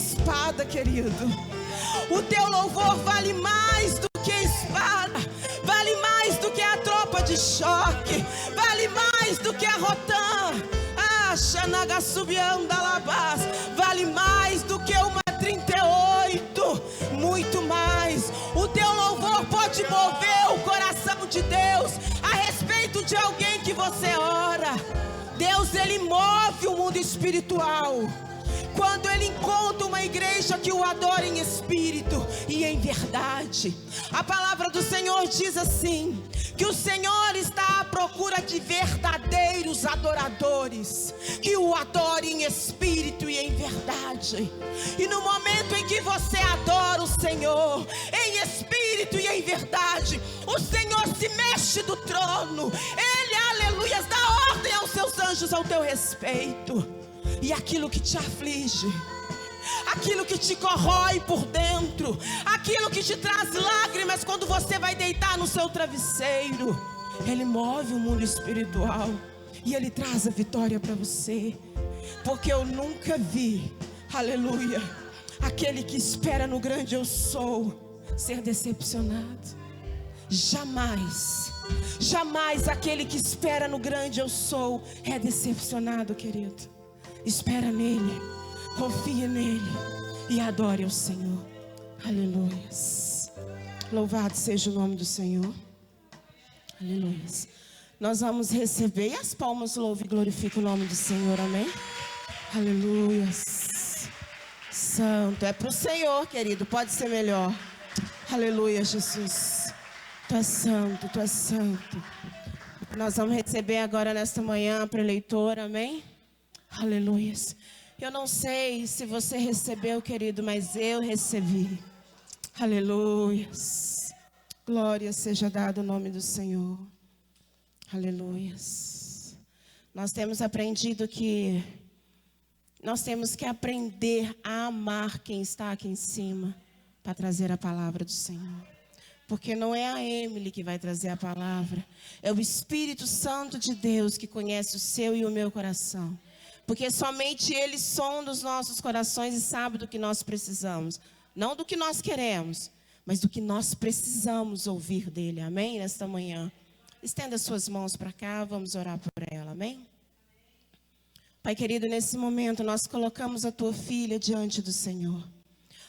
espada, querido. O teu louvor vale mais do que espada, vale mais do que a tropa de choque, vale mais do que a Rotan, vale mais do que uma 38, muito mais. O teu louvor pode mover o coração de Deus a respeito de alguém que você ora. Deus, Ele move o mundo espiritual quando Ele encontra uma igreja que o adora em espírito e em verdade. A palavra do Senhor diz assim, que o Senhor está à procura de verdadeiros adoradores, que o adorem em espírito e em verdade. E no momento em que você adora o Senhor em espírito e em verdade, o Senhor se mexe do trono. Ele, aleluias, dá ordem aos seus anjos ao teu respeito. E aquilo que te aflige, aquilo que te corrói por dentro, aquilo que te traz lágrimas quando você vai deitar no seu travesseiro, Ele move o mundo espiritual e Ele traz a vitória para você. Porque eu nunca vi, aleluia, aquele que espera no grande eu sou ser decepcionado. Jamais, jamais aquele que espera no grande eu sou é decepcionado, querido. Espera nele, confia nele e adore ao Senhor. Aleluia. Louvado seja o nome do Senhor. Aleluia. Nós vamos receber, e as palmas louvam e glorificam o nome do Senhor, amém? Aleluia. Santo, é para o Senhor, querido, pode ser melhor. Aleluia, Jesus. Tu és santo, tu és santo. Nós vamos receber agora nesta manhã a preleitora, amém? Aleluia. Eu não sei se você recebeu, querido, mas eu recebi. Aleluia. Glória seja dada o nome do Senhor. Aleluia. Nós temos aprendido que nós temos que aprender a amar quem está aqui em cima para trazer a palavra do Senhor. Porque não é a Emily que vai trazer a palavra, é o Espírito Santo de Deus que conhece o seu e o meu coração. Porque somente Ele sonda os nossos corações e sabe do que nós precisamos. Não do que nós queremos, mas do que nós precisamos ouvir dEle. Amém? Nesta manhã. Estenda suas mãos para cá, vamos orar por ela. Amém? Pai querido, nesse momento nós colocamos a Tua filha diante do Senhor.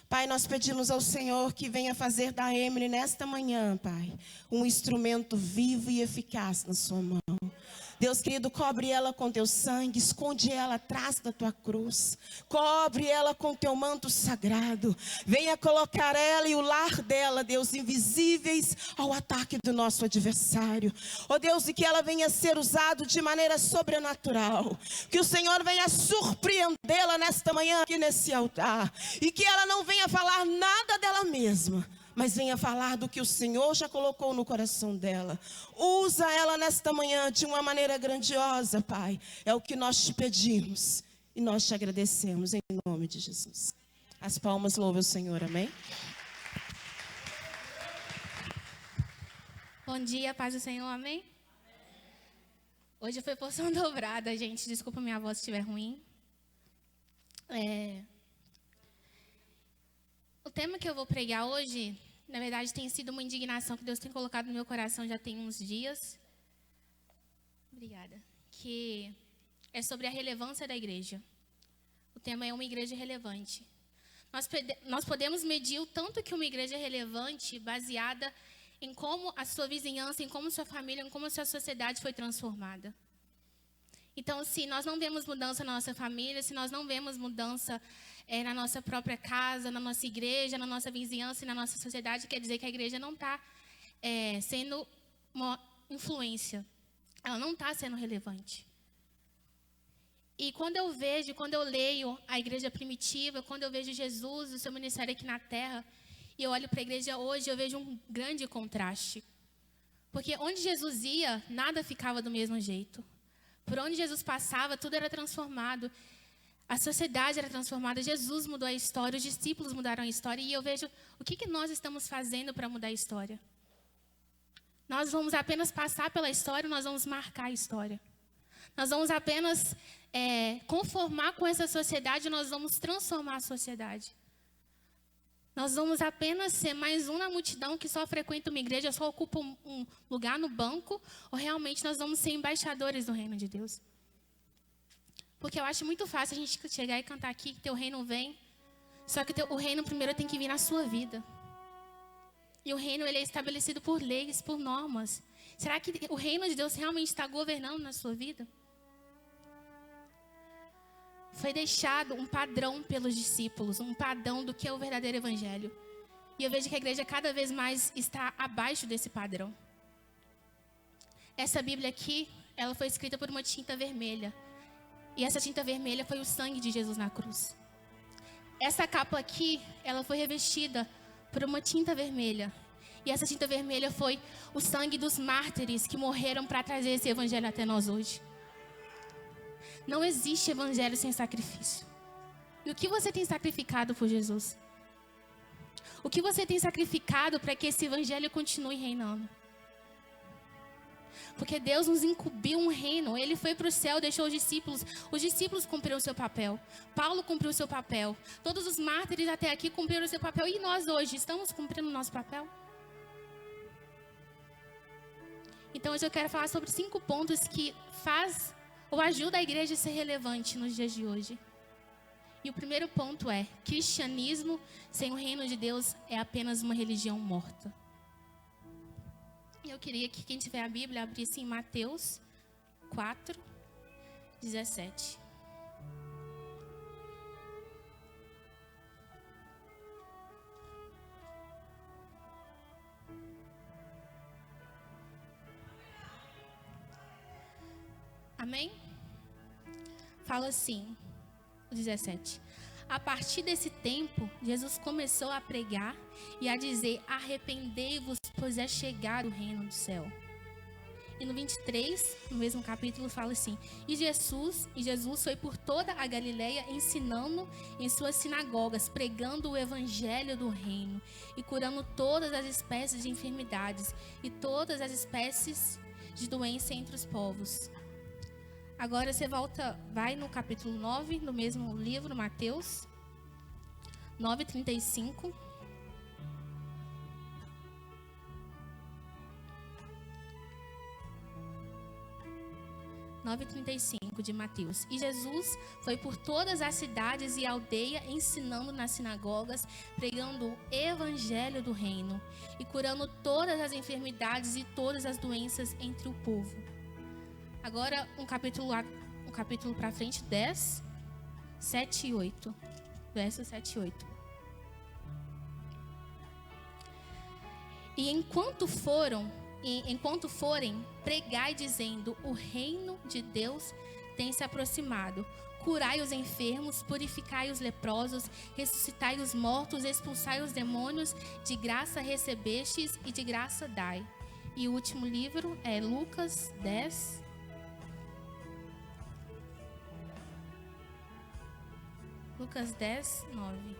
Pai, nós pedimos ao Senhor que venha fazer da Emily nesta manhã, Pai, um instrumento vivo e eficaz na sua mão. Deus querido, cobre ela com teu sangue, esconde ela atrás da tua cruz, cobre ela com teu manto sagrado, venha colocar ela e o lar dela, Deus, invisíveis ao ataque do nosso adversário. Ó Deus, e que ela venha ser usada de maneira sobrenatural, que o Senhor venha surpreendê-la nesta manhã aqui nesse altar, e que ela não venha falar nada dela mesma, mas venha falar do que o Senhor já colocou no coração dela. Usa ela nesta manhã de uma maneira grandiosa, Pai. É o que nós te pedimos e nós te agradecemos em nome de Jesus. As palmas louvam o Senhor, amém? Bom dia, paz do Senhor, amém? Hoje foi porção dobrada, gente. Desculpa minha voz se estiver ruim. O tema que eu vou pregar hoje, na verdade, tem sido uma indignação que Deus tem colocado no meu coração já tem uns dias. Obrigada. Que é sobre a relevância da igreja. O tema é uma igreja relevante. Nós podemos medir o tanto que uma igreja é relevante baseada em como a sua vizinhança, em como sua família, em como a sua sociedade foi transformada. Então, se nós não vemos mudança na nossa família, se nós não vemos mudança na nossa própria casa, na nossa igreja, na nossa vizinhança e na nossa sociedade, quer dizer que a igreja não está sendo uma influência. Ela não está sendo relevante. E quando eu leio a igreja primitiva, quando eu vejo Jesus, o seu ministério aqui na terra, e eu olho para a igreja hoje, eu vejo um grande contraste. Porque onde Jesus ia, nada ficava do mesmo jeito. Por onde Jesus passava, tudo era transformado. A sociedade era transformada, Jesus mudou a história, os discípulos mudaram a história. E eu vejo o que nós estamos fazendo para mudar a história. Nós vamos apenas passar pela história, nós vamos marcar a história. Nós vamos apenas conformar com essa sociedade, nós vamos transformar a sociedade. Nós vamos apenas ser mais um na multidão que só frequenta uma igreja, só ocupa um lugar no banco, ou realmente nós vamos ser embaixadores do reino de Deus? Porque eu acho muito fácil a gente chegar e cantar aqui que teu reino vem, só que o reino primeiro tem que vir na sua vida. E o reino ele é estabelecido por leis, por normas. Será que o reino de Deus realmente está governando na sua vida? Foi deixado um padrão pelos discípulos, um padrão do que é o verdadeiro evangelho. E eu vejo que a igreja cada vez mais está abaixo desse padrão. Essa Bíblia aqui, ela foi escrita por uma tinta vermelha. E essa tinta vermelha foi o sangue de Jesus na cruz. Essa capa aqui, ela foi revestida por uma tinta vermelha. E essa tinta vermelha foi o sangue dos mártires que morreram para trazer esse evangelho até nós hoje. Não existe evangelho sem sacrifício. E o que você tem sacrificado por Jesus? O que você tem sacrificado para que esse evangelho continue reinando? Porque Deus nos incumbiu um reino. Ele foi para o céu, deixou os discípulos cumpriram o seu papel. Paulo cumpriu o seu papel. Todos os mártires até aqui cumpriram o seu papel. E nós hoje, estamos cumprindo o nosso papel? Então hoje eu quero falar sobre 5 pontos que faz ou ajuda a igreja a ser relevante nos dias de hoje. E o primeiro ponto é: cristianismo sem o reino de Deus é apenas uma religião morta. E eu queria que quem tiver a Bíblia abrisse em Mateus 4, 17. Amém? Fala assim, o 17. A partir desse tempo, Jesus começou a pregar e a dizer: arrependei-vos, pois é chegado o reino do céu. E no 23, no mesmo capítulo, fala assim: E Jesus foi por toda a Galileia, ensinando em suas sinagogas, pregando o evangelho do reino e curando todas as espécies de enfermidades e todas as espécies de doença entre os povos. Agora você vai no capítulo 9, no mesmo livro, Mateus 9:35. De Mateus. E Jesus foi por todas as cidades e aldeia, ensinando nas sinagogas, pregando o evangelho do reino e curando todas as enfermidades e todas as doenças entre o povo. Agora, um capítulo para frente, 10, 7 e 8. Versos 7 e 8. E enquanto forem, pregai dizendo: o reino de Deus tem se aproximado. Curai os enfermos, purificai os leprosos, ressuscitai os mortos, expulsai os demônios, de graça recebestes e de graça dai. E o último livro é Lucas 10. Lucas 10, 9.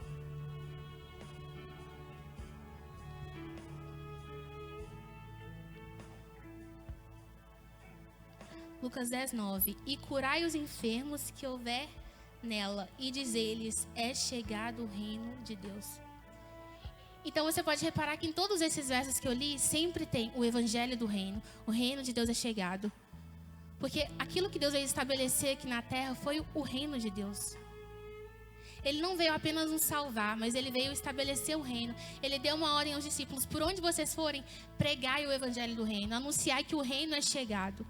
Lucas 10, 9. E curai os enfermos que houver nela, e dizer-lhes: é chegado o reino de Deus. Então você pode reparar que em todos esses versos que eu li, sempre tem o evangelho do reino. O reino de Deus é chegado. Porque aquilo que Deus veio estabelecer aqui na terra foi o reino de Deus. Ele não veio apenas nos salvar, mas ele veio estabelecer o reino. Ele deu uma ordem aos discípulos: por onde vocês forem, pregai o evangelho do reino, anunciai que o reino é chegado.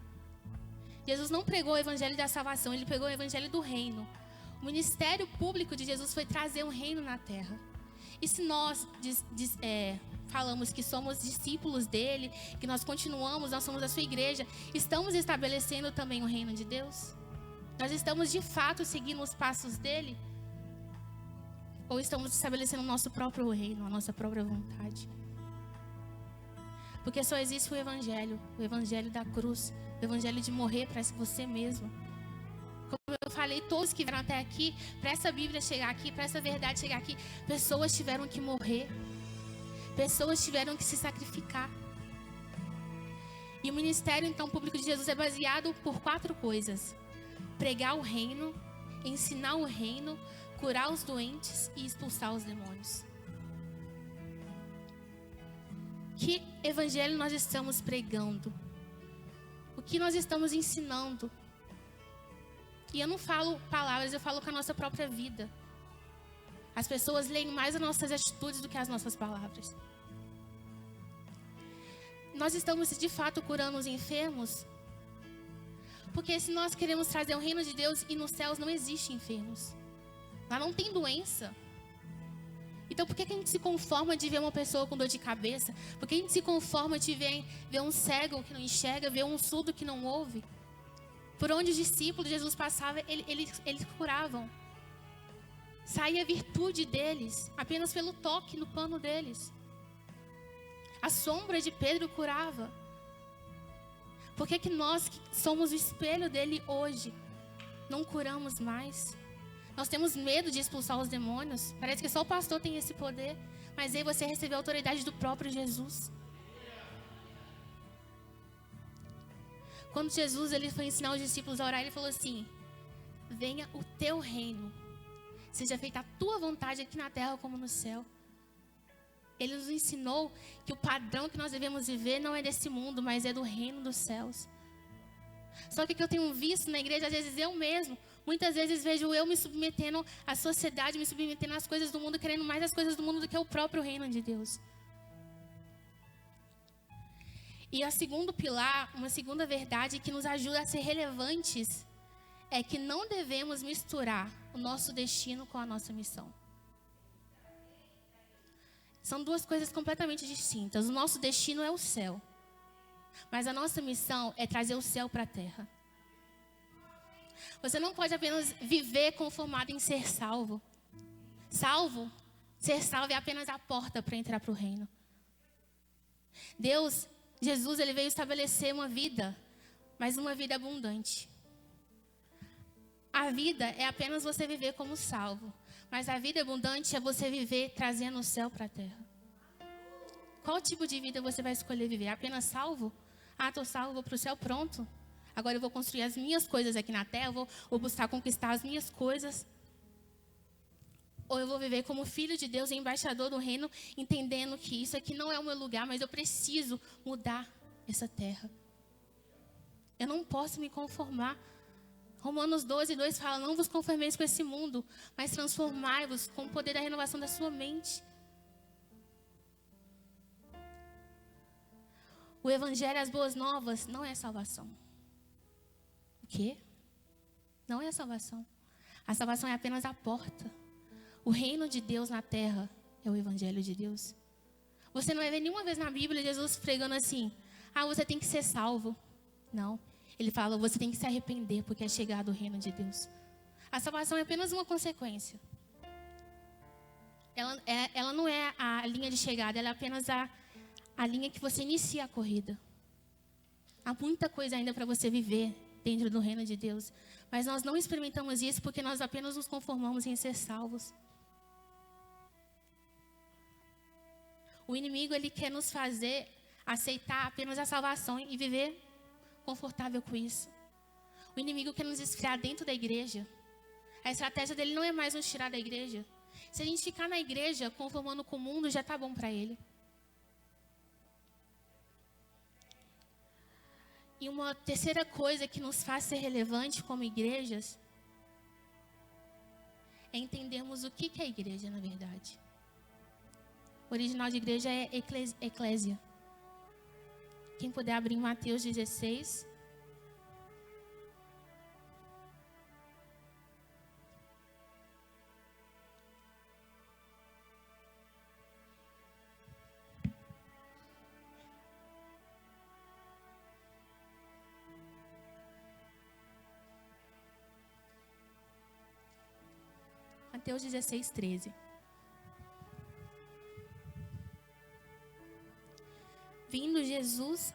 Jesus não pregou o evangelho da salvação, ele pregou o evangelho do reino. O ministério público de Jesus foi trazer o reino na terra. E se nós falamos que somos discípulos dele, que nós somos a sua igreja, estamos estabelecendo também o reino de Deus? Nós estamos de fato seguindo os passos dele? Ou estamos estabelecendo o nosso próprio reino, a nossa própria vontade? Porque só existe o evangelho da cruz, o evangelho de morrer para você mesmo. Como eu falei, todos que vieram até aqui, para essa Bíblia chegar aqui, para essa verdade chegar aqui, pessoas tiveram que morrer, pessoas tiveram que se sacrificar. E o ministério, então, público de Jesus é baseado por 4 coisas: pregar o reino, ensinar o reino, curar os doentes e expulsar os demônios. Que evangelho nós estamos pregando? O que nós estamos ensinando? E eu não falo palavras, eu falo com a nossa própria vida. As pessoas leem mais as nossas atitudes do que as nossas palavras. Nós estamos de fato curando os enfermos? Porque se nós queremos trazer o reino de Deus e nos céus não existem enfermos. Lá não tem doença. Então por que a gente se conforma de ver uma pessoa com dor de cabeça? Por que a gente se conforma de ver um cego que não enxerga, ver um surdo que não ouve? Por onde os discípulos de Jesus passavam, eles curavam. Saía a virtude deles, apenas pelo toque no pano deles. A sombra de Pedro curava. Por que nós, que somos o espelho dele hoje, não curamos mais? Nós temos medo de expulsar os demônios. Parece que só o pastor tem esse poder. Mas aí você recebeu a autoridade do próprio Jesus. Quando Jesus ele foi ensinar os discípulos a orar, ele falou assim: venha o teu reino. Seja feita a tua vontade aqui na terra como no céu. Ele nos ensinou que o padrão que nós devemos viver não é desse mundo, mas é do reino dos céus. Só que o que eu tenho visto na igreja, às vezes eu mesmo, muitas vezes vejo eu me submetendo à sociedade, me submetendo às coisas do mundo, querendo mais as coisas do mundo do que o próprio reino de Deus. E o segundo pilar, uma segunda verdade que nos ajuda a ser relevantes, é que não devemos misturar o nosso destino com a nossa missão. São 2 coisas completamente distintas. O nosso destino é o céu, mas a nossa missão é trazer o céu para a terra. Você não pode apenas viver conformado em ser salvo. Ser salvo é apenas a porta para entrar para o reino. Jesus, ele veio estabelecer uma vida, mas uma vida abundante. A vida é apenas você viver como salvo. Mas a vida abundante é você viver trazendo o céu para a terra. Qual tipo de vida você vai escolher viver? Apenas salvo? Ah, estou salvo, vou para o céu, pronto. Agora eu vou construir as minhas coisas aqui na terra, vou buscar conquistar as minhas coisas. Ou eu vou viver como filho de Deus e embaixador do reino, entendendo que isso aqui não é o meu lugar, mas eu preciso mudar essa terra. Eu não posso me conformar. Romanos 12:2 fala: não vos conformeis com esse mundo, mas transformai-vos com o poder da renovação da sua mente. O evangelho, as boas novas, não é salvação. O quê? Não é salvação. A salvação é apenas a porta. O reino de Deus na terra é o evangelho de Deus. Você não vai ver nenhuma vez na Bíblia Jesus pregando assim: ah, você tem que ser salvo. Não. Ele fala: você tem que se arrepender, porque é chegado o reino de Deus. A salvação é apenas uma consequência. Ela não é a linha de chegada, ela é apenas a linha que você inicia a corrida. Há muita coisa ainda para você viver dentro do reino de Deus. Mas nós não experimentamos isso porque nós apenas nos conformamos em ser salvos. O inimigo, ele quer nos fazer aceitar apenas a salvação e viver confortável com isso. O inimigo quer nos esfriar dentro da igreja. A estratégia dele não é mais nos tirar da igreja. Se a gente ficar na igreja conformando com o mundo, já está bom para ele. E uma terceira coisa que nos faz ser relevante como igrejas é entendermos o que é igreja, na verdade. O original de igreja é eclésia. Quem puder abrir em Mateus 16. Mateus 16, 13. Vindo Jesus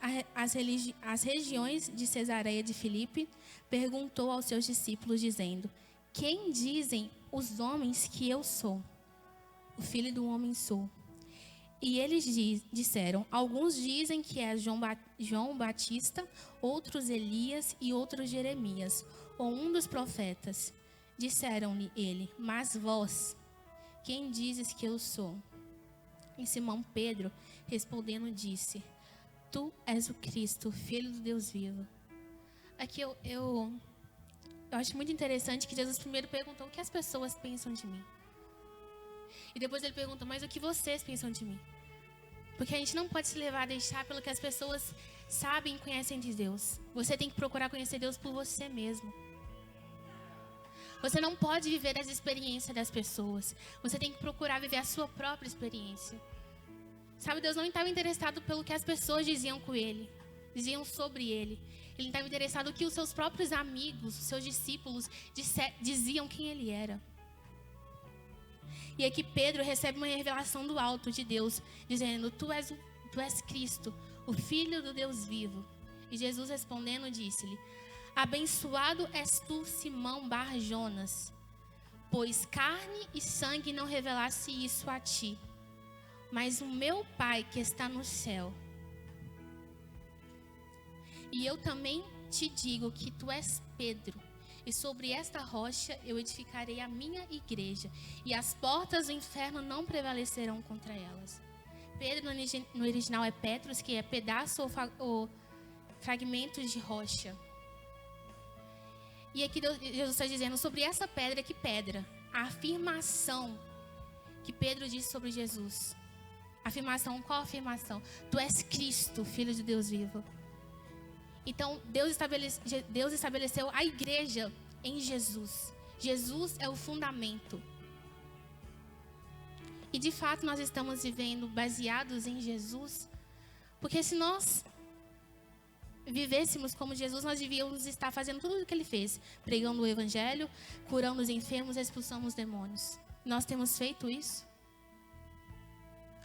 às regiões de Cesareia de Filipe, perguntou aos seus discípulos, dizendo: quem dizem os homens que eu sou? O Filho do Homem sou. E eles disseram: alguns dizem que é João Batista, outros Elias e outros Jeremias, ou um dos profetas. Disseram-lhe ele: mas vós, quem dizes que eu sou? E Simão Pedro, respondendo, disse: tu és o Cristo, Filho do Deus vivo. Aqui eu acho muito interessante que Jesus primeiro perguntou: o que as pessoas pensam de mim? E depois ele pergunta: mas o que vocês pensam de mim? Porque a gente não pode se levar a deixar pelo que as pessoas sabem e conhecem de Deus. Você tem que procurar conhecer Deus por você mesmo. Você não pode viver as experiências das pessoas. Você tem que procurar viver a sua própria experiência. Sabe, Deus não estava interessado pelo que as pessoas diziam sobre Ele. Ele estava interessado no que os seus próprios amigos, os seus discípulos diziam quem Ele era. E aqui Pedro recebe uma revelação do alto de Deus, dizendo: tu és Cristo, o Filho do Deus vivo. E Jesus respondendo disse-lhe: abençoado és tu, Simão Bar-Jonas, pois carne e sangue não revelasse isso a ti, mas o meu Pai que está no céu. E eu também te digo que tu és Pedro, e sobre esta rocha eu edificarei a minha igreja, e as portas do inferno não prevalecerão contra elas. Pedro no original é Petros, que é pedaço ou fragmentos de rocha. E aqui Jesus está dizendo sobre essa pedra, que pedra? A afirmação que Pedro disse sobre Jesus. Afirmação, qual afirmação? Tu és Cristo, Filho de Deus vivo. Então, Deus estabeleceu a igreja em Jesus. Jesus é o fundamento. E de fato nós estamos vivendo baseados em Jesus, porque se nós vivêssemos como Jesus, nós devíamos estar fazendo tudo o que Ele fez, pregando o Evangelho, curando os enfermos, expulsando os demônios. Nós temos feito isso?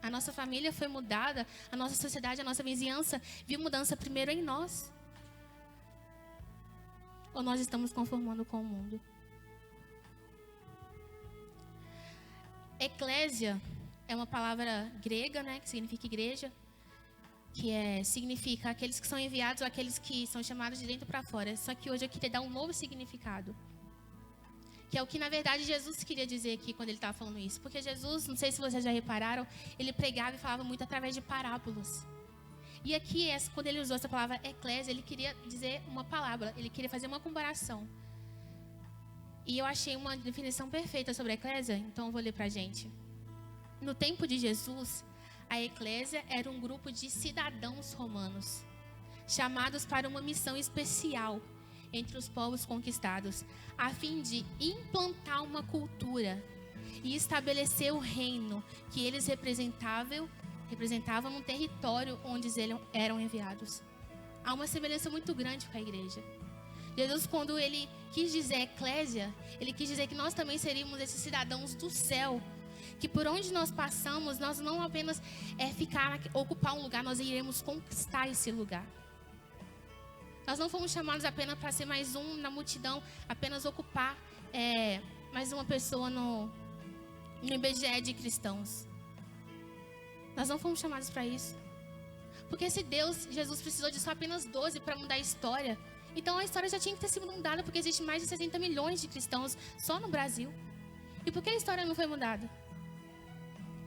A nossa família foi mudada, a nossa sociedade, a nossa vizinhança viu mudança primeiro em nós. Ou nós estamos conformando com o mundo? Eclésia é uma palavra grega, né, que significa igreja, significa aqueles que são enviados ou aqueles que são chamados de dentro para fora. Só que hoje eu queria dar um novo significado, que é o que na verdade Jesus queria dizer aqui quando ele estava falando isso. Porque Jesus, não sei se vocês já repararam, ele pregava e falava muito através de parábolas. E aqui, quando ele usou essa palavra eclésia, ele queria dizer uma palavra, ele queria fazer uma comparação. E eu achei uma definição perfeita sobre a eclésia, então eu vou ler para a gente. No tempo de Jesus, a eclésia era um grupo de cidadãos romanos, chamados para uma missão especial entre os povos conquistados, a fim de implantar uma cultura e estabelecer o reino que eles representavam no território onde eles eram enviados. Há uma semelhança muito grande com a igreja. Jesus, quando ele quis dizer eclésia, ele quis dizer que nós também seríamos esses cidadãos do céu, que por onde nós passamos, nós não apenas ocupar um lugar, nós iremos conquistar esse lugar. Nós não fomos chamados apenas para ser mais um na multidão, apenas ocupar mais uma pessoa no IBGE de cristãos. Nós não fomos chamados para isso. Porque se Jesus precisou de só apenas 12 para mudar a história, então a história já tinha que ter sido mudada, porque existe mais de 60 milhões de cristãos só no Brasil. E por que a história não foi mudada?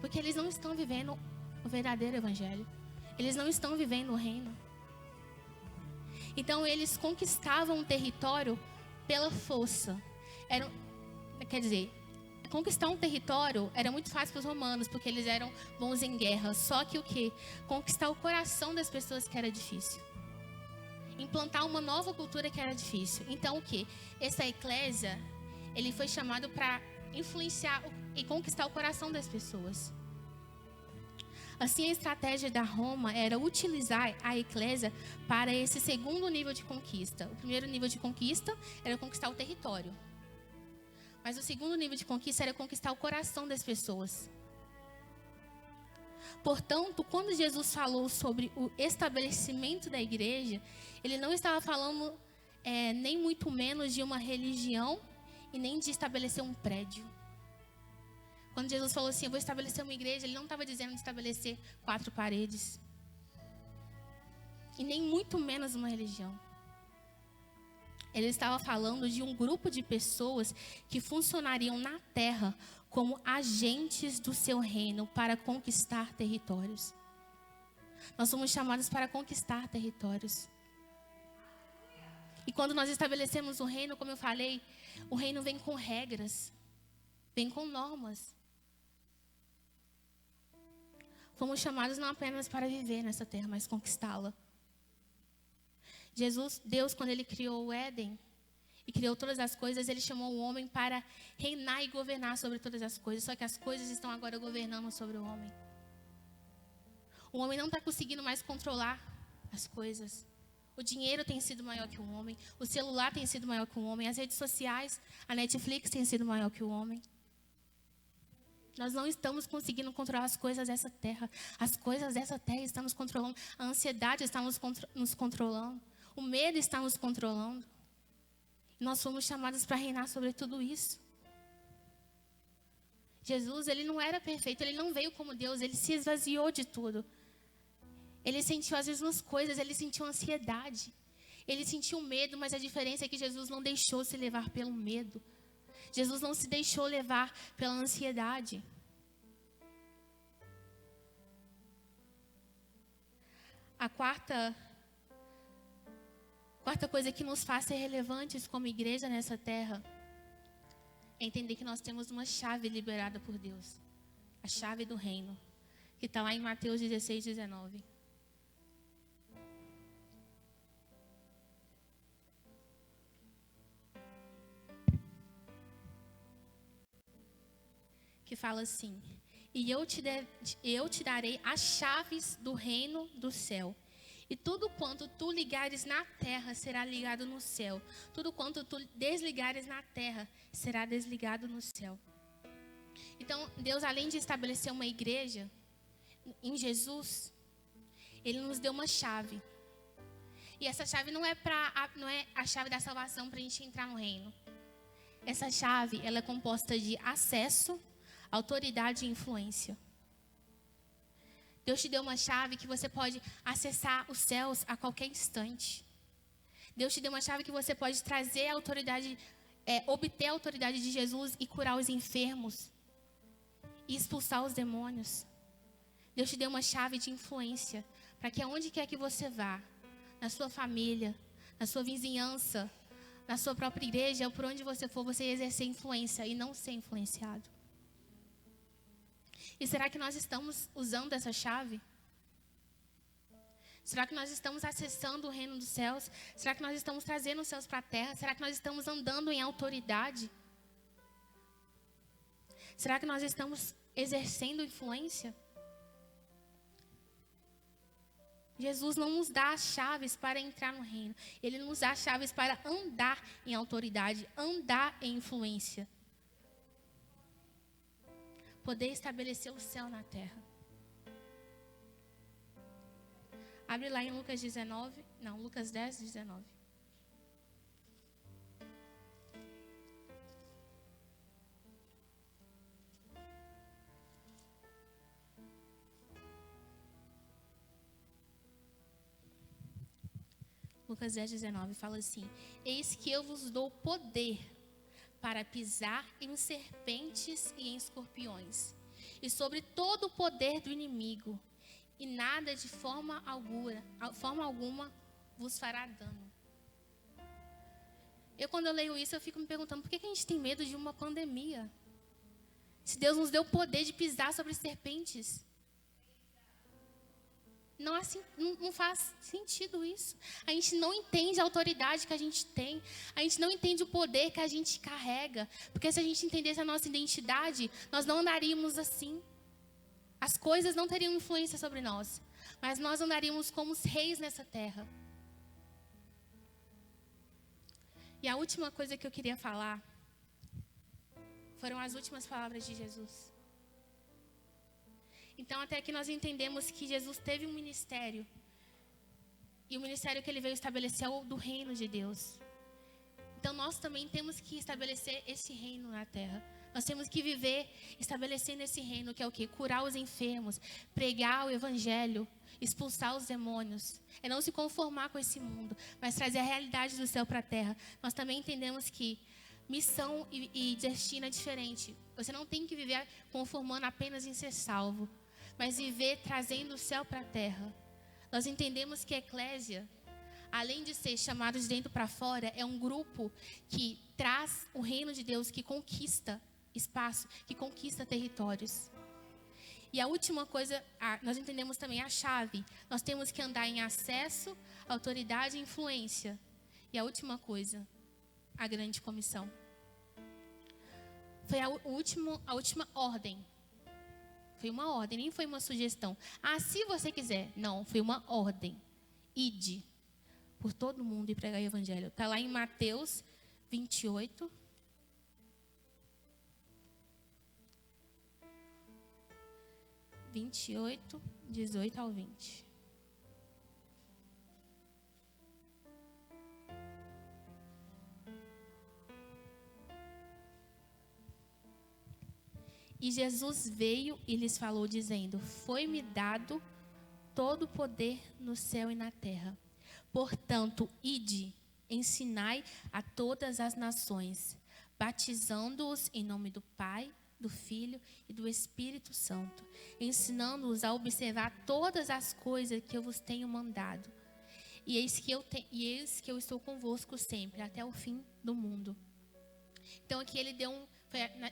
Porque eles não estão vivendo o verdadeiro evangelho. Eles não estão vivendo o reino. Então eles conquistavam o território pela força. Conquistar um território era muito fácil para os romanos, porque eles eram bons em guerra. Só que o quê? Conquistar o coração das pessoas que era difícil. Implantar uma nova cultura que era difícil. Então o quê? Essa eclésia, ele foi chamado para influenciar e conquistar o coração das pessoas. Assim, a estratégia da Roma era utilizar a eclésia para esse segundo nível de conquista. O primeiro nível de conquista era conquistar o território. Mas o segundo nível de conquista era conquistar o coração das pessoas. Portanto, quando Jesus falou sobre o estabelecimento da igreja, ele não estava falando nem muito menos de uma religião e nem de estabelecer um prédio. Quando Jesus falou assim, eu vou estabelecer uma igreja, ele não estava dizendo de estabelecer 4 paredes. E nem muito menos uma religião. Ele estava falando de um grupo de pessoas que funcionariam na terra como agentes do seu reino para conquistar territórios. Nós somos chamados para conquistar territórios. E quando nós estabelecemos o reino, como eu falei, o reino vem com regras, vem com normas. Fomos chamados não apenas para viver nessa terra, mas conquistá-la. Deus, quando ele criou o Éden e criou todas as coisas, ele chamou o homem para reinar e governar sobre todas as coisas. Só que as coisas estão agora governando sobre o homem. O homem não está conseguindo mais controlar as coisas. O dinheiro tem sido maior que o homem. O celular tem sido maior que o homem. As redes sociais, a Netflix tem sido maior que o homem. Nós não estamos conseguindo controlar as coisas dessa terra. As coisas dessa terra estão nos controlando. A ansiedade está nos controlando. O medo está nos controlando. E nós fomos chamados para reinar sobre tudo isso. Jesus, ele não era perfeito. Ele não veio como Deus. Ele se esvaziou de tudo. Ele sentiu as mesmas coisas. Ele sentiu ansiedade. Ele sentiu medo. Mas a diferença é que Jesus não deixou se levar pelo medo. Jesus não se deixou levar pela ansiedade. A quarta coisa que nos faz ser relevantes como igreja nessa terra é entender que nós temos uma chave liberada por Deus. A chave do reino, que está lá em Mateus 16, 19. Que fala assim: e eu te darei as chaves do reino do céu. E tudo quanto tu ligares na terra será ligado no céu. Tudo quanto tu desligares na terra será desligado no céu. Então, Deus, além de estabelecer uma igreja em Jesus, Ele nos deu uma chave. E essa chave não é a chave da salvação para a gente entrar no reino. Essa chave, ela é composta de acesso, autoridade e influência. Deus te deu uma chave que você pode acessar os céus a qualquer instante. Deus te deu uma chave que você pode trazer a autoridade, obter a autoridade de Jesus e curar os enfermos e expulsar os demônios. Deus te deu uma chave de influência para que aonde quer que você vá, na sua família, na sua vizinhança, na sua própria igreja, ou por onde você for, você exercer influência e não ser influenciado. E será que nós estamos usando essa chave? Será que nós estamos acessando o reino dos céus? Será que nós estamos trazendo os céus para a terra? Será que nós estamos andando em autoridade? Será que nós estamos exercendo influência? Jesus não nos dá as chaves para entrar no reino. Ele nos dá as chaves para andar em autoridade, andar em influência. Poder estabelecer o céu na terra. Abre lá em Lucas 10, 19. Lucas 10, 19 fala assim: eis que eu vos dou poder para pisar em serpentes e em escorpiões, e sobre todo o poder do inimigo, e nada de forma alguma vos fará dano. Quando eu leio isso, eu fico me perguntando, por que a gente tem medo de uma pandemia? Se Deus nos deu o poder de pisar sobre serpentes. Não faz sentido isso. A gente não entende a autoridade que a gente tem. A gente não entende o poder que a gente carrega. Porque se a gente entendesse a nossa identidade, nós não andaríamos assim. As coisas não teriam influência sobre nós. Mas nós andaríamos como os reis nessa terra. E a última coisa que eu queria falar foram as últimas palavras de Jesus. Então, até aqui nós entendemos que Jesus teve um ministério. E o ministério que ele veio estabelecer é o do reino de Deus. Então, nós também temos que estabelecer esse reino na terra. Nós temos que viver estabelecendo esse reino, que é o quê? Curar os enfermos, pregar o evangelho, expulsar os demônios. É não se conformar com esse mundo, mas trazer a realidade do céu para a terra. Nós também entendemos que missão e destino é diferente. Você não tem que viver conformando apenas em ser salvo, mas viver trazendo o céu para a terra. Nós entendemos que a eclésia, além de ser chamado de dentro para fora, é um grupo que traz o reino de Deus, que conquista espaço, que conquista territórios. E a última coisa, nós entendemos também a chave. Nós temos que andar em acesso, autoridade e influência. E a última coisa, a grande comissão. Foi a última ordem. Foi uma ordem, nem foi uma sugestão. Se você quiser. Não, foi uma ordem. Ide por todo mundo e pregar o evangelho. Está lá em Mateus 28. (28) 18 ao 20. E Jesus veio e lhes falou, dizendo: Foi-me dado todo o poder no céu e na terra. Portanto, ide, ensinai a todas as nações, batizando-os em nome do Pai, do Filho e do Espírito Santo, ensinando-os a observar todas as coisas que eu vos tenho mandado. E eis que eu estou convosco sempre, até o fim do mundo. Então aqui ele deu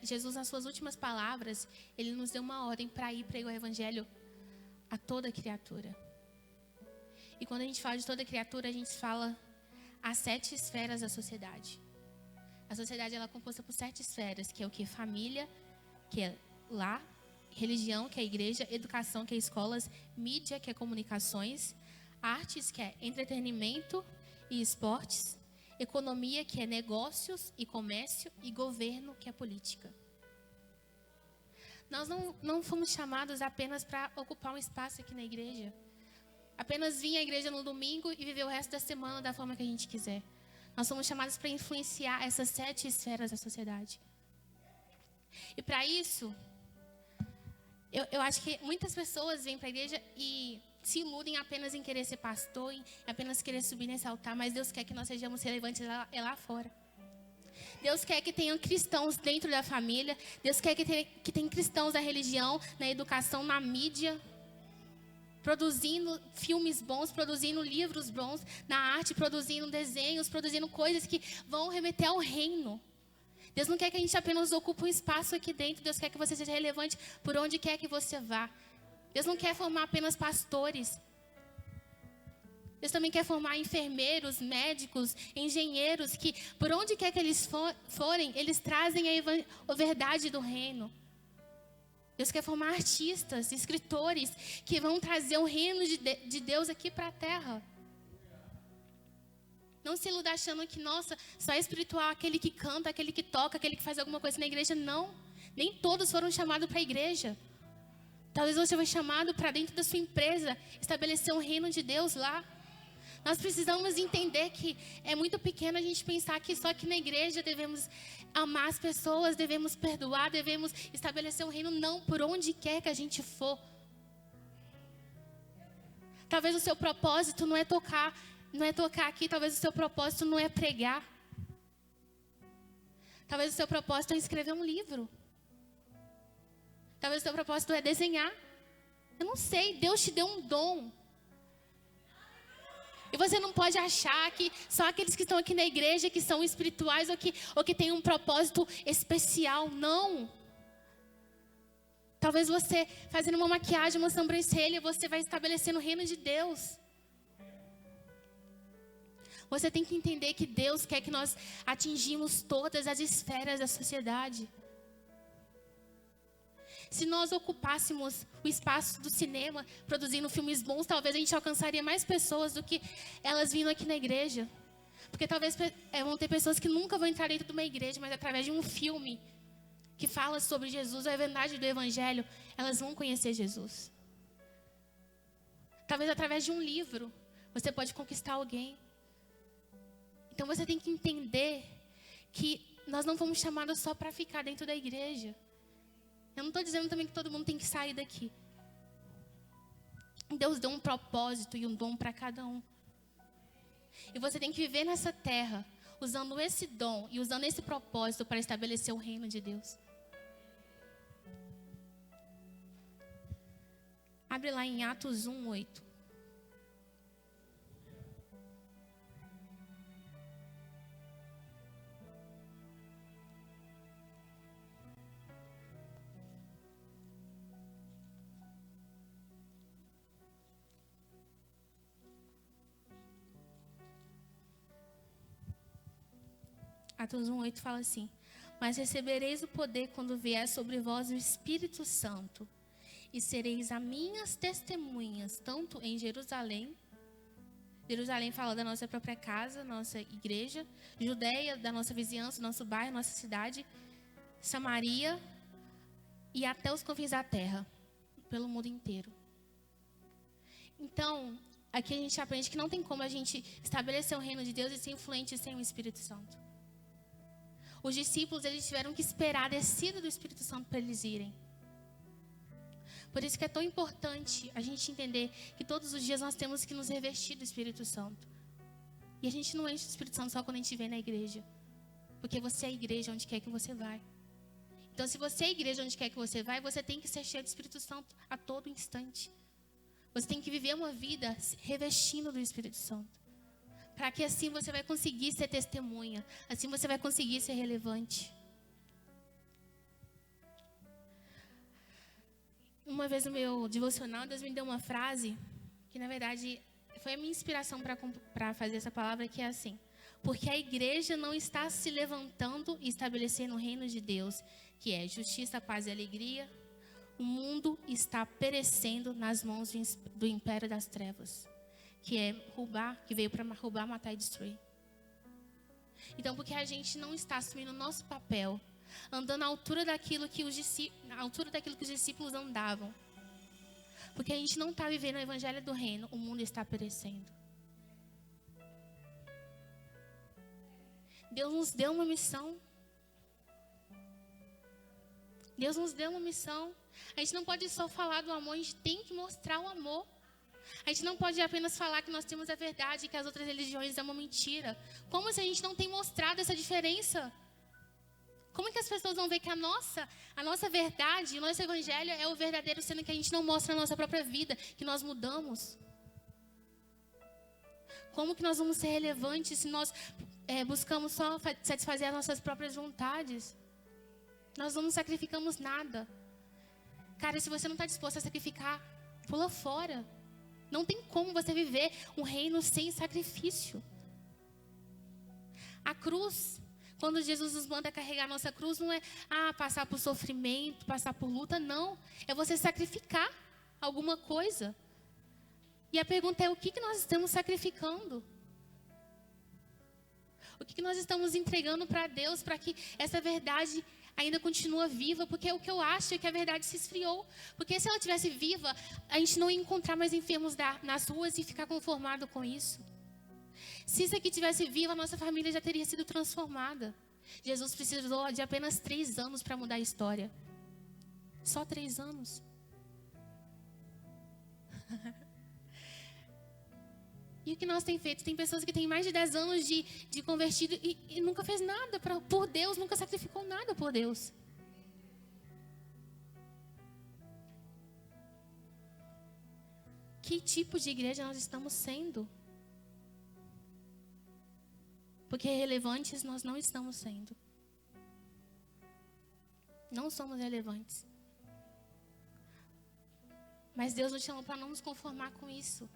Jesus, nas suas últimas palavras, ele nos deu uma ordem para ir pregar o evangelho a toda criatura. E quando a gente fala de toda criatura, a gente fala as 7 esferas da sociedade. A sociedade ela é composta por 7 esferas, que é o que? Família, que é lar, religião, que é a igreja, educação, que é escolas, mídia, que é comunicações, artes, que é entretenimento e esportes, economia, que é negócios e comércio, e governo, que é política. Nós não fomos chamados apenas para ocupar um espaço aqui na igreja. Apenas vir à igreja no domingo e viver o resto da semana da forma que a gente quiser. Nós somos chamados para influenciar essas 7 esferas da sociedade. E para isso, eu acho que muitas pessoas vêm para a igreja e se iludem apenas em querer ser pastor, em apenas querer subir nesse altar, mas Deus quer que nós sejamos relevantes lá fora. Deus quer que tenham cristãos dentro da família. Deus quer que tenham cristãos da religião, na educação, na mídia, produzindo filmes bons, produzindo livros bons, na arte, produzindo desenhos, produzindo coisas que vão remeter ao reino. Deus não quer que a gente apenas ocupe um espaço aqui dentro. Deus quer que você seja relevante por onde quer que você vá. Deus não quer formar apenas pastores. Deus também quer formar enfermeiros, médicos, engenheiros, que por onde quer que eles forem, eles trazem a verdade do reino. Deus quer formar artistas, escritores, que vão trazer o reino de Deus aqui para a terra. Não se iluda achando que, nossa, só é espiritual aquele que canta, aquele que toca, aquele que faz alguma coisa na igreja. Não, nem todos foram chamados para a igreja. Talvez você foi chamado para dentro da sua empresa, estabelecer um reino de Deus lá. Nós precisamos entender que é muito pequeno a gente pensar que só aqui na igreja devemos amar as pessoas, devemos perdoar, devemos estabelecer um reino. Não, por onde quer que a gente for. Talvez o seu propósito não é tocar aqui, talvez o seu propósito não é pregar. Talvez o seu propósito é escrever um livro. Talvez o seu propósito é desenhar. Eu não sei, Deus te deu um dom. E você não pode achar que só aqueles que estão aqui na igreja, que são espirituais ou que têm um propósito especial. Não. Talvez você, fazendo uma maquiagem, uma sobrancelha, você vai estabelecendo o reino de Deus. Você tem que entender que Deus quer que nós atingimos todas as esferas da sociedade. Se nós ocupássemos o espaço do cinema, produzindo filmes bons, talvez a gente alcançaria mais pessoas do que elas vindo aqui na igreja. Porque talvez vão ter pessoas que nunca vão entrar dentro de uma igreja, mas através de um filme que fala sobre Jesus, a verdade do evangelho, elas vão conhecer Jesus. Talvez através de um livro, você pode conquistar alguém. Então você tem que entender que nós não fomos chamados só para ficar dentro da igreja. Eu não estou dizendo também que todo mundo tem que sair daqui. Deus deu um propósito e um dom para cada um. E você tem que viver nessa terra, usando esse dom e usando esse propósito para estabelecer o reino de Deus. Abre lá em Atos 1:8. Atos 1:8 fala assim: mas recebereis o poder quando vier sobre vós o Espírito Santo, e sereis as minhas testemunhas, tanto em Jerusalém. Jerusalém fala da nossa própria casa, nossa igreja. Judeia, da nossa vizinhança, nosso bairro, nossa cidade. Samaria e até os confins da terra, pelo mundo inteiro. Então, aqui a gente aprende que não tem como a gente estabelecer o reino de Deus e ser influente sem o Espírito Santo. Os discípulos, eles tiveram que esperar a descida do Espírito Santo para eles irem. Por isso que é tão importante a gente entender que todos os dias nós temos que nos revestir do Espírito Santo. E a gente não enche do Espírito Santo só quando a gente vem na igreja. Porque você é a igreja onde quer que você vai. Então, se você é a igreja onde quer que você vai, você tem que ser cheio do Espírito Santo a todo instante. Você tem que viver uma vida revestindo do Espírito Santo. Para que assim você vai conseguir ser testemunha. Assim você vai conseguir ser relevante. Uma vez no meu devocional, Deus me deu uma frase que, na verdade, foi a minha inspiração para fazer essa palavra, que é assim: porque a igreja não está se levantando e estabelecendo o reino de Deus, que é justiça, paz e alegria. O mundo está perecendo nas mãos do império das trevas, que é roubar, que veio para roubar, matar e destruir. Então, porque a gente não está assumindo o nosso papel, andando à altura daquilo que os discípulos andavam. Porque a gente não está vivendo o evangelho do reino, o mundo está perecendo. Deus nos deu uma missão. Deus nos deu uma missão. A gente não pode só falar do amor, a gente tem que mostrar o amor. A gente não pode apenas falar que nós temos a verdade e que as outras religiões é uma mentira. Como se a gente não tem mostrado essa diferença? Como que as pessoas vão ver que a nossa verdade, o nosso evangelho é o verdadeiro, sendo que a gente não mostra a nossa própria vida, que nós mudamos? Como que nós vamos ser relevantes se nós buscamos só satisfazer as nossas próprias vontades? Nós não sacrificamos nada. Cara, se você não está disposto a sacrificar, pula fora. Não tem como você viver um reino sem sacrifício. A cruz, quando Jesus nos manda carregar a nossa cruz, não é passar por sofrimento, passar por luta, não. É você sacrificar alguma coisa. E a pergunta é: o que nós estamos sacrificando? O que nós estamos entregando para Deus para que essa verdade ainda continua viva? Porque o que eu acho é que a verdade se esfriou. Porque se ela estivesse viva, a gente não ia encontrar mais enfermos nas ruas e ficar conformado com isso. Se isso aqui estivesse vivo, a nossa família já teria sido transformada. Jesus precisou de apenas 3 anos para mudar a história. Só 3 anos. E o que nós temos feito? Tem pessoas que têm mais de 10 anos de convertido e nunca fez nada por Deus, nunca sacrificou nada por Deus. Que tipo de igreja nós estamos sendo? Porque relevantes nós não estamos sendo. Não somos relevantes. Mas Deus nos chamou para não nos conformar com isso.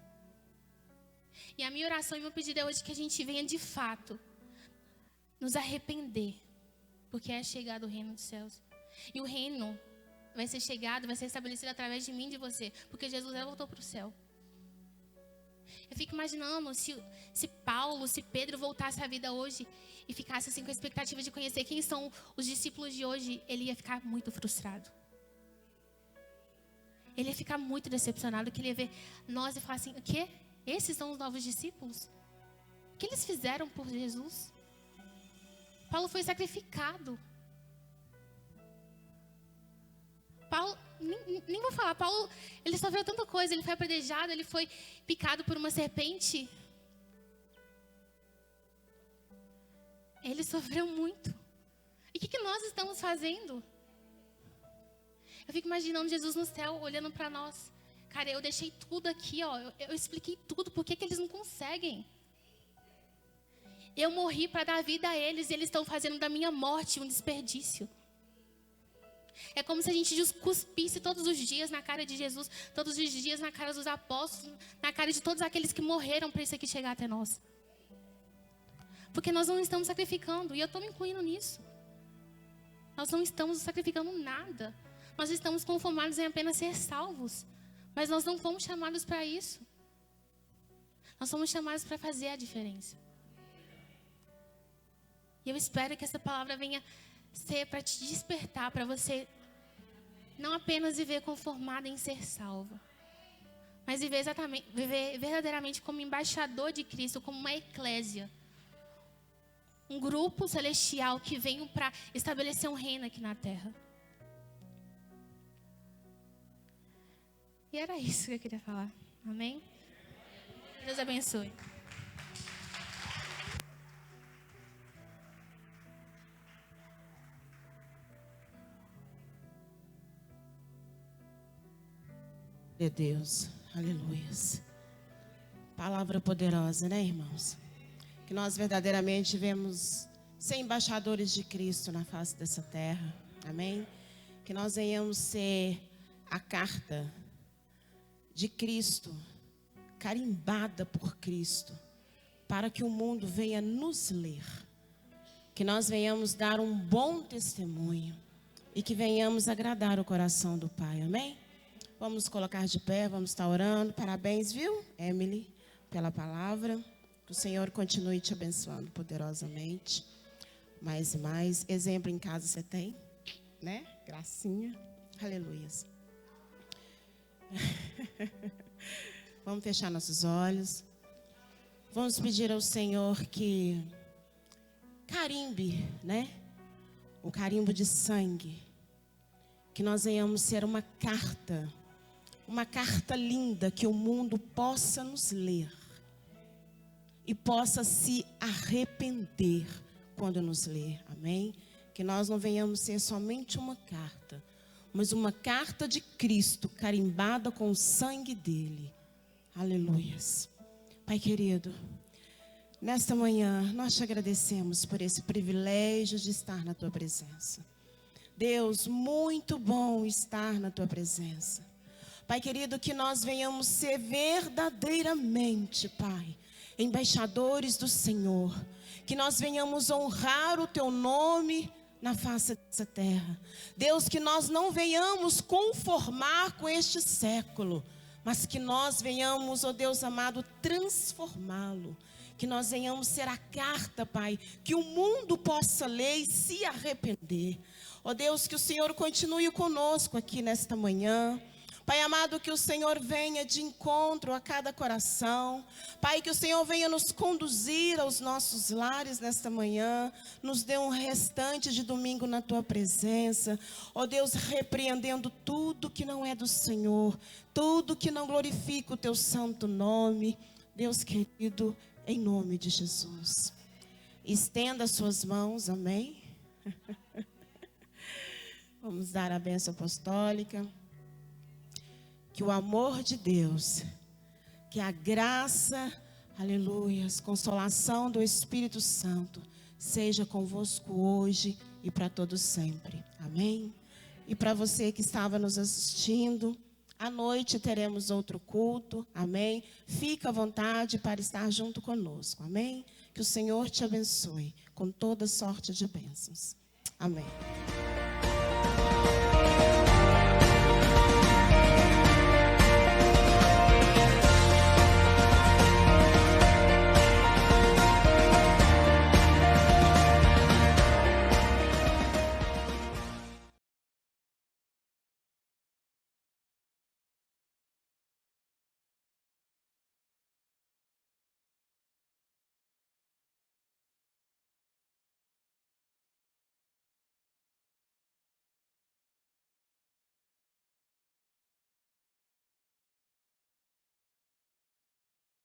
E a minha oração e meu pedido é hoje que a gente venha de fato nos arrepender. Porque é chegado o reino dos céus. E o reino vai ser chegado, vai ser estabelecido através de mim e de você. Porque Jesus já voltou para o céu. Eu fico imaginando se Paulo, se Pedro voltasse à vida hoje e ficasse assim com a expectativa de conhecer quem são os discípulos de hoje, ele ia ficar muito frustrado. Ele ia ficar muito decepcionado, que ele ia ver nós e falar assim: o quê? Esses são os novos discípulos? O que eles fizeram por Jesus? Paulo foi sacrificado. Paulo, nem vou falar, Paulo, ele sofreu tanta coisa, ele foi apedrejado, ele foi picado por uma serpente. Ele sofreu muito. E o que nós estamos fazendo? Eu fico imaginando Jesus no céu, olhando para nós. Cara, eu deixei tudo aqui, ó. Eu expliquei tudo, por que eles não conseguem? Eu morri para dar vida a eles, e eles estão fazendo da minha morte um desperdício. É como se a gente cuspisse todos os dias na cara de Jesus, todos os dias na cara dos apóstolos, na cara de todos aqueles que morreram para isso aqui chegar até nós. Porque nós não estamos sacrificando, e eu estou me incluindo nisso. Nós não estamos sacrificando nada. Nós estamos conformados em apenas ser salvos. Mas nós não fomos chamados para isso. Nós somos chamados para fazer a diferença. E eu espero que essa palavra venha ser para te despertar, para você não apenas viver conformado em ser salvo, mas viver verdadeiramente como embaixador de Cristo, como uma eclésia. Um grupo celestial que veio para estabelecer um reino aqui na terra. E era isso que eu queria falar. Amém? Deus abençoe. De Deus, aleluias. Palavra poderosa, né, irmãos? Que nós verdadeiramente devemos ser embaixadores de Cristo na face dessa terra, amém? Que nós venhamos ser a carta de Cristo, carimbada por Cristo, para que o mundo venha nos ler. Que nós venhamos dar um bom testemunho e que venhamos agradar o coração do Pai, amém? Vamos colocar de pé, vamos estar orando. Parabéns, viu, Emily, pela palavra. Que o Senhor continue te abençoando poderosamente. Mais e mais. Exemplo em casa você tem, né? Gracinha. Aleluias. Vamos fechar nossos olhos. Vamos pedir ao Senhor que carimbe, né? O carimbo de sangue. Que nós venhamos ser uma carta linda, que o mundo possa nos ler e possa se arrepender quando nos ler, amém? Que nós não venhamos ser somente uma carta, mas uma carta de Cristo, carimbada com o sangue dele. Aleluias. Pai querido, nesta manhã nós te agradecemos por esse privilégio de estar na tua presença. Deus, muito bom estar na tua presença. Pai querido, que nós venhamos ser verdadeiramente, Pai, embaixadores do Senhor. Que nós venhamos honrar o teu nome na face dessa terra. Deus, que nós não venhamos conformar com este século, mas que nós venhamos, ó Deus amado, transformá-lo. Que nós venhamos ser a carta, Pai, que o mundo possa ler e se arrepender. Ó Deus, que o Senhor continue conosco aqui nesta manhã. Pai amado, que o Senhor venha de encontro a cada coração. Pai, que o Senhor venha nos conduzir aos nossos lares nesta manhã. Nos dê um restante de domingo na tua presença. Ó Deus, repreendendo tudo que não é do Senhor. Tudo que não glorifica o teu santo nome. Deus querido, em nome de Jesus. Estenda as suas mãos, amém? Vamos dar a bênção apostólica. Que o amor de Deus, que a graça, aleluias, consolação do Espírito Santo, seja convosco hoje e para todos sempre. Amém? E para você que estava nos assistindo, à noite teremos outro culto. Amém? Fica à vontade para estar junto conosco. Amém? Que o Senhor te abençoe com toda sorte de bênçãos. Amém.